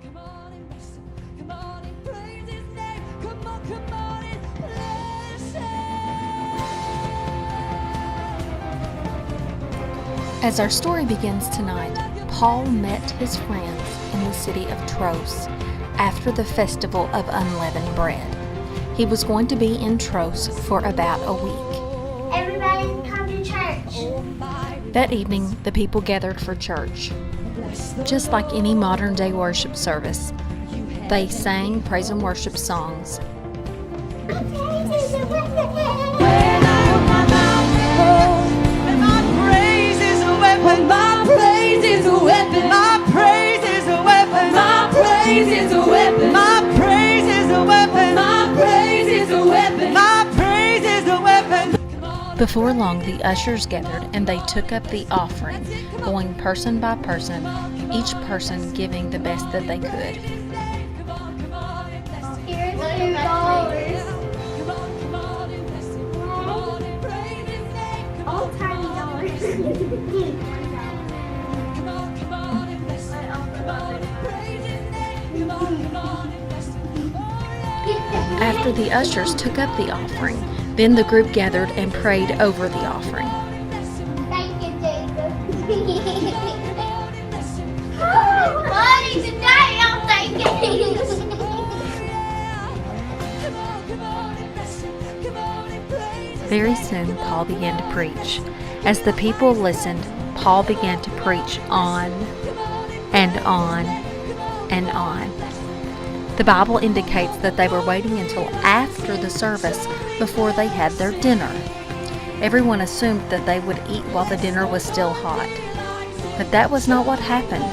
Come on and bless him. Come on and praise his name. Come on and bless him. As our story begins tonight, Paul met his friends in the city of Troas after the festival of unleavened bread. He was going to be in Troas for about a week. Everybody come to church. That evening, the people gathered for church. Just like any modern-day worship service, they sang praise and worship songs. Before long, the ushers gathered and they took up the offering, going person by person, each person giving the best that they could. Here's $2. All tiny dollars. After the ushers took up the offering, then the group gathered and prayed over the offering. Thank you, Jesus. Money today, I'm thanking. Very soon, Paul began to preach. As the people listened, Paul began to preach on and on and on. The Bible indicates that they were waiting until after the service before they had their dinner. Everyone assumed that they would eat while the dinner was still hot. But that was not what happened.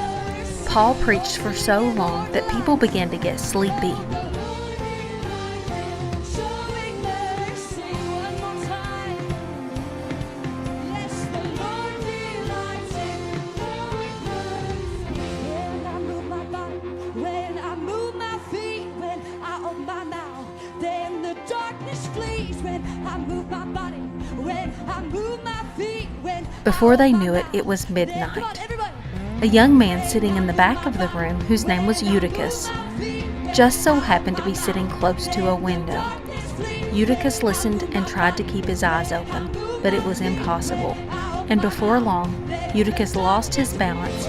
Paul preached for so long that people began to get sleepy. Before they knew it, it was midnight. A young man sitting in the back of the room, whose name was Eutychus, just so happened to be sitting close to a window. Eutychus listened and tried to keep his eyes open, but it was impossible. And before long, Eutychus lost his balance,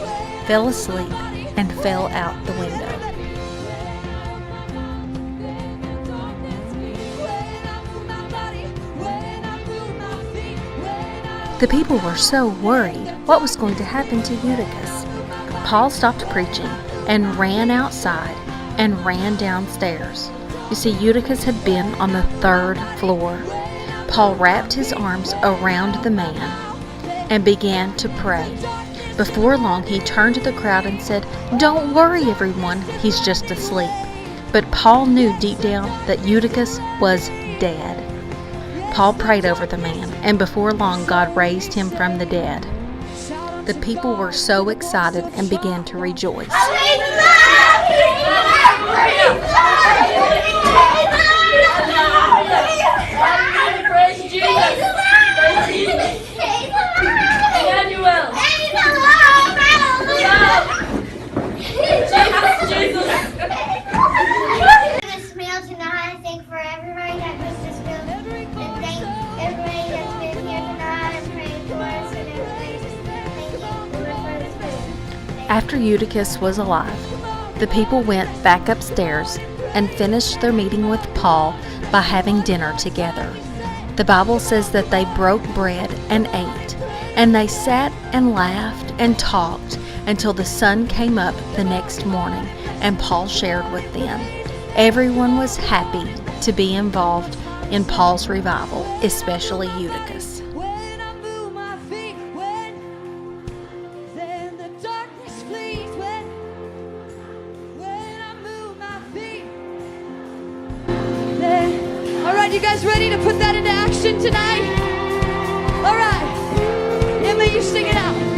fell asleep, and fell out the window. The people were so worried what was going to happen to Eutychus. Paul stopped preaching and ran outside and ran downstairs. You see, Eutychus had been on the 3rd floor. Paul wrapped his arms around the man and began to pray. Before long, he turned to the crowd and said, "Don't worry, everyone, he's just asleep." But Paul knew deep down that Eutychus was dead. Paul prayed over the man, and before long God raised him from the dead. The people were so excited and began to rejoice. Praise Jesus! Emmanuel! Jesus! Christmas meal tonight. I thank for everybody that Christmas meal. And thank everybody that's been here tonight and praying for us and everybody. Thank you for this food. After Eutychus was alive, the people went back upstairs and finished their meeting with Paul by having dinner together. The Bible says that they broke bread and ate, and they sat and laughed and talked until the sun came up the next morning, and Paul shared with them. Everyone was happy to be involved in Paul's revival, especially Eutychus. All right, you guys ready to put that into action tonight? All right. Emma, you sing it out.